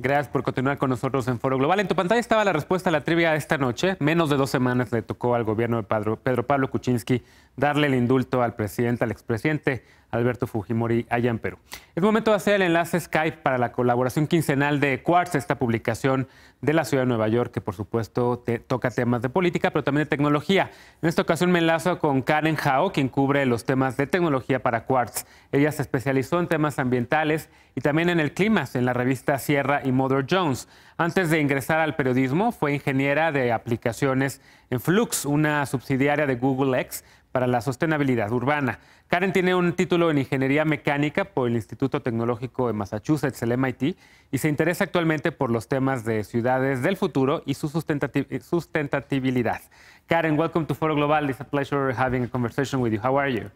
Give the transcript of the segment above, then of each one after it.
Gracias por continuar con nosotros en Foro Global. En tu pantalla estaba la respuesta a la trivia de esta noche. Menos de 2 semanas le tocó al gobierno de Pedro Pablo Kuczynski darle el indulto al expresidente Alberto Fujimori allá en Perú. Es momento de hacer el enlace Skype para la colaboración quincenal de Quartz, esta publicación de la ciudad de Nueva York que por supuesto toca temas de política, pero también de tecnología. En esta ocasión me enlazo con Karen Hao, quien cubre los temas de tecnología para Quartz. Ella se especializó en temas ambientales y también en el clima, en la revista Sierra y Mother Jones. Antes de ingresar al periodismo, fue ingeniera de aplicaciones en Flux, una subsidiaria de Google X para la sostenibilidad urbana. Karen tiene un título en ingeniería mecánica por el Instituto Tecnológico de Massachusetts, el MIT, y se interesa actualmente por los temas de ciudades del futuro y su sustentabilidad. Karen, welcome to Foro Global. It's a pleasure having a conversation with you. How are you?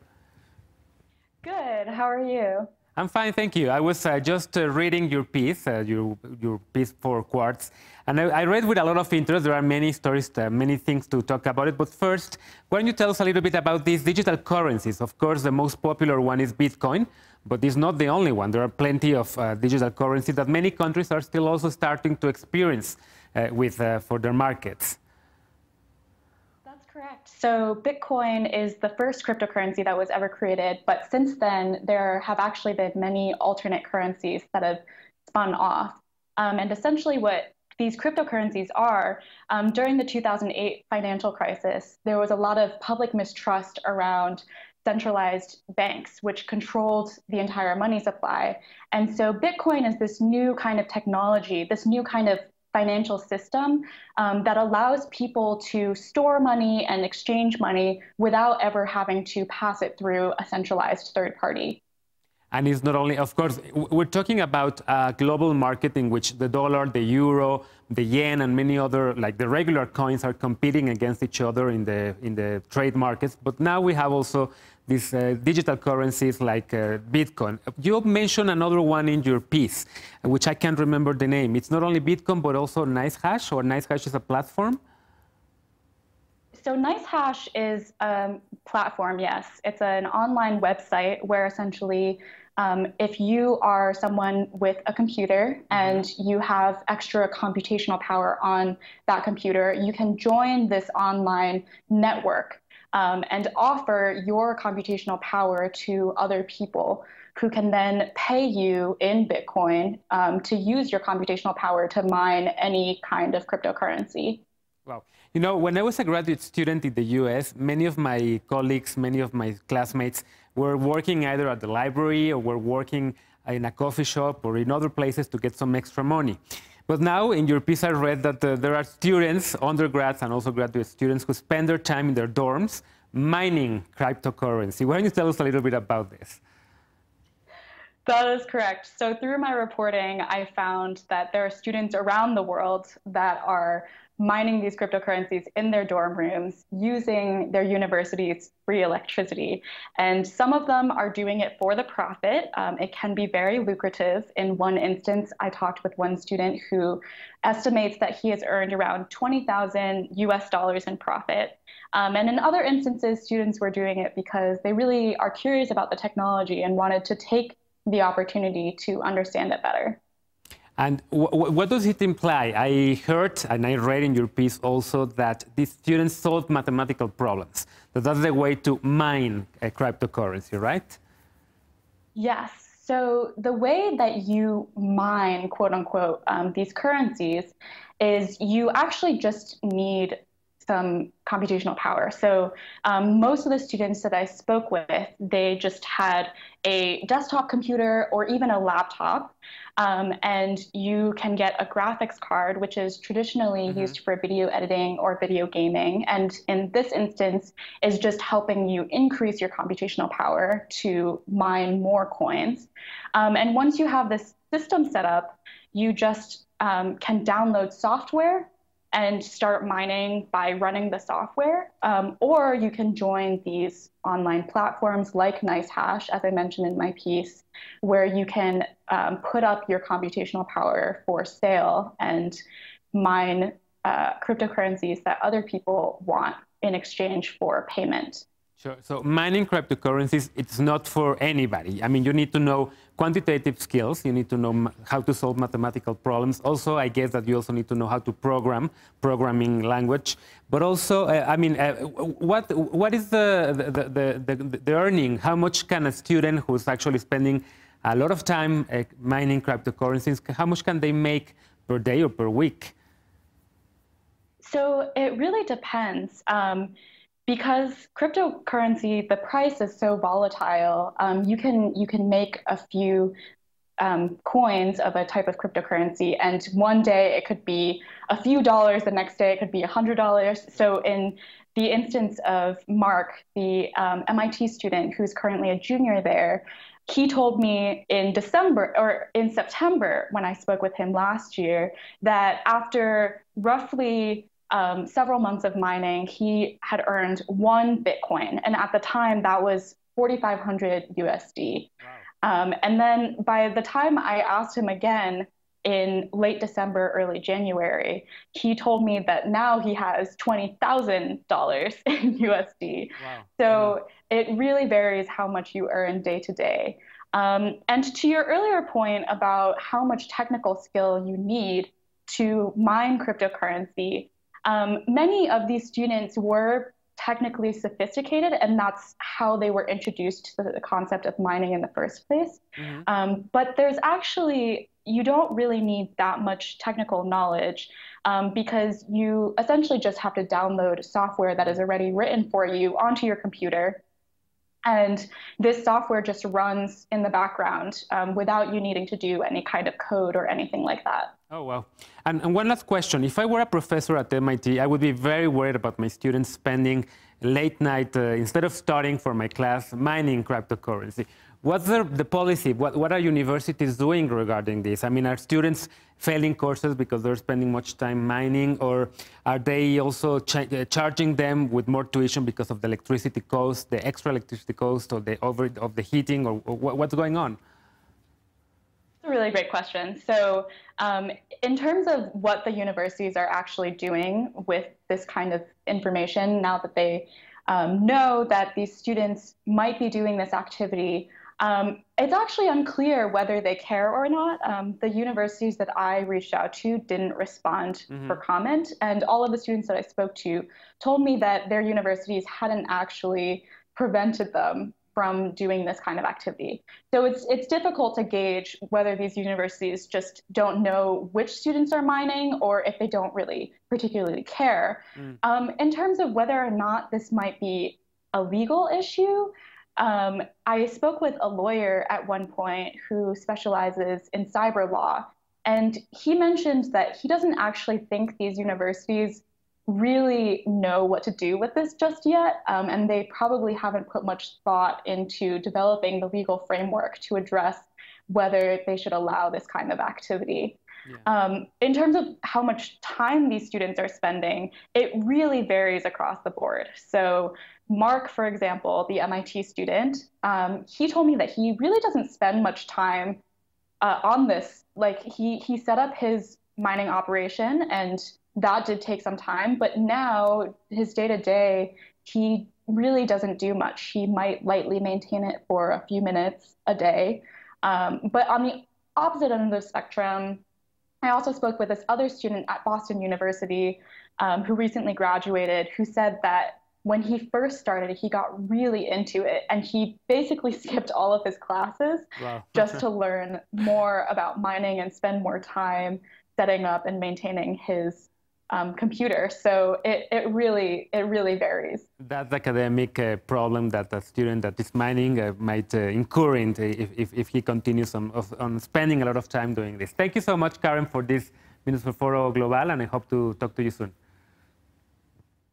Good. How are you? I'm fine, thank you. I was just reading your piece, your piece for Quartz, and I read with a lot of interest. There are many stories, many things to talk about it. But first, why don't you tell us a little bit about these digital currencies? Of course, the most popular one is Bitcoin, but it's not the only one. There are plenty of digital currencies that many countries are still also starting to experience for their markets. Correct. So Bitcoin is the first cryptocurrency that was ever created, but since then there have actually been many alternate currencies that have spun off. And essentially what these cryptocurrencies are, during the 2008 financial crisis, there was a lot of public mistrust around centralized banks, which controlled the entire money supply. And so Bitcoin is this new kind of technology, this new kind of financial system that allows people to store money and exchange money without ever having to pass it through a centralized third party. And it's not only, of course, we're talking about a global market in which the dollar, the euro, the yen, and many other, like the regular coins, are competing against each other in the trade markets. But now we have also these digital currencies like Bitcoin. You mentioned another one in your piece, which I can't remember the name. It's not only Bitcoin, but also NiceHash, or NiceHash is a platform? So NiceHash is a platform, yes. It's an online website where essentially if you are someone with a computer and you have extra computational power on that computer, you can join this online network and offer your computational power to other people who can then pay you in Bitcoin to use your computational power to mine any kind of cryptocurrency. Wow. You know, when I was a graduate student in the US, many of my colleagues, many of my classmates were working either at the library or were working in a coffee shop or in other places to get some extra money. But now in your piece I read that there are students, undergrads and also graduate students, who spend their time in their dorms mining cryptocurrency. Why don't you tell us a little bit about this? That is correct. So through my reporting, I found that there are students around the world that are mining these cryptocurrencies in their dorm rooms using their university's free electricity. And some of them are doing it for the profit. It can be very lucrative. In one instance, I talked with one student who estimates that he has earned around $20,000 US in profit. And in other instances, students were doing it because they really are curious about the technology and wanted to take the opportunity to understand it better. And what does it imply? I heard and I read in your piece also that these students solve mathematical problems. That's the way to mine a cryptocurrency, right? Yes. So the way that you mine, quote unquote, these currencies is you actually just need some computational power. So most of the students that I spoke with, they just had a desktop computer or even a laptop. And you can get a graphics card, which is traditionally used for video editing or video gaming. And in this instance, is just helping you increase your computational power to mine more coins. And once you have this system set up, you just can download software and start mining by running the software, or you can join these online platforms like NiceHash, as I mentioned in my piece, where you can put up your computational power for sale and mine cryptocurrencies that other people want in exchange for payment. Sure. So mining cryptocurrencies, it's not for anybody. I mean, you need to know quantitative skills. You need to know how to solve mathematical problems. Also, I guess that you also need to know how to programming language. But also, what is the earning? How much can a student who's actually spending a lot of time mining cryptocurrencies, how much can they make per day or per week? So it really depends. Because cryptocurrency, the price is so volatile, you can make a few coins of a type of cryptocurrency, and one day it could be a few dollars, the next day it could be $100. So in the instance of Mark, the MIT student who's currently a junior there, he told me in September, when I spoke with him last year, that after roughly several months of mining, he had earned 1 Bitcoin. And at the time, that was 4,500 USD. Wow. And then by the time I asked him again in late December, early January, he told me that now he has $20,000 in USD. Wow. So it really varies how much you earn day to day. And to your earlier point about how much technical skill you need to mine cryptocurrency, many of these students were technically sophisticated, and that's how they were introduced to the concept of mining in the first place. Mm-hmm. But there's actually, you don't really need that much technical knowledge because you essentially just have to download software that is already written for you onto your computer. And this software just runs in the background without you needing to do any kind of code or anything like that. Oh, wow. And one last question. If I were a professor at MIT, I would be very worried about my students spending late night, instead of studying for my class, mining cryptocurrency. What's the policy? What are universities doing regarding this? I mean, are students failing courses because they're spending much time mining, or are they also charging them with more tuition because of the electricity cost, the extra electricity cost, or the heating, or what's going on? That's a really great question. So in terms of what the universities are actually doing with this kind of information, now that they know that these students might be doing this activity, it's actually unclear whether they care or not. The universities that I reached out to didn't respond for comment, and all of the students that I spoke to told me that their universities hadn't actually prevented them from doing this kind of activity. So it's difficult to gauge whether these universities just don't know which students are mining or if they don't really particularly care. In terms of whether or not this might be a legal issue, I spoke with a lawyer at one point who specializes in cyber law, and he mentioned that he doesn't actually think these universities really know what to do with this just yet, and they probably haven't put much thought into developing the legal framework to address whether they should allow this kind of activity. Yeah. In terms of how much time these students are spending, it really varies across the board. So Mark, for example, the MIT student, he told me that he really doesn't spend much time on this. Like he set up his mining operation, and that did take some time, but now his day-to-day, he really doesn't do much. He might lightly maintain it for a few minutes a day. But on the opposite end of the spectrum, I also spoke with this other student at Boston University who recently graduated, who said that when he first started, he got really into it, and he basically skipped all of his classes just to learn more about mining and spend more time setting up and maintaining his computer. So it really varies. That's the academic problem that a student that is mining might incur if he continues on spending a lot of time doing this. Thank you so much, Karen, for this Minutes for Foro Global, and I hope to talk to you soon.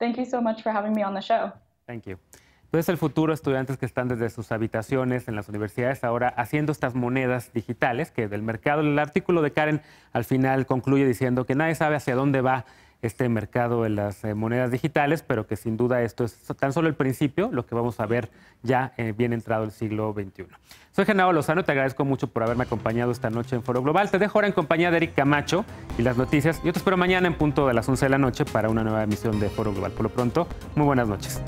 Thank you so much for having me on the show. Thank you. Entonces, el futuro, estudiantes que están desde sus habitaciones en las universidades ahora haciendo estas monedas digitales, que del mercado, el artículo de Karen al final concluye diciendo que nadie sabe hacia dónde va este mercado de las monedas digitales, pero que sin duda esto es tan solo el principio, lo que vamos a ver ya bien entrado el siglo XXI. Soy Genaro Lozano, te agradezco mucho por haberme acompañado esta noche en Foro Global. Te dejo ahora en compañía de Eric Camacho y las noticias. Yo te espero mañana en punto de las 11 de la noche para una nueva emisión de Foro Global. Por lo pronto, muy buenas noches.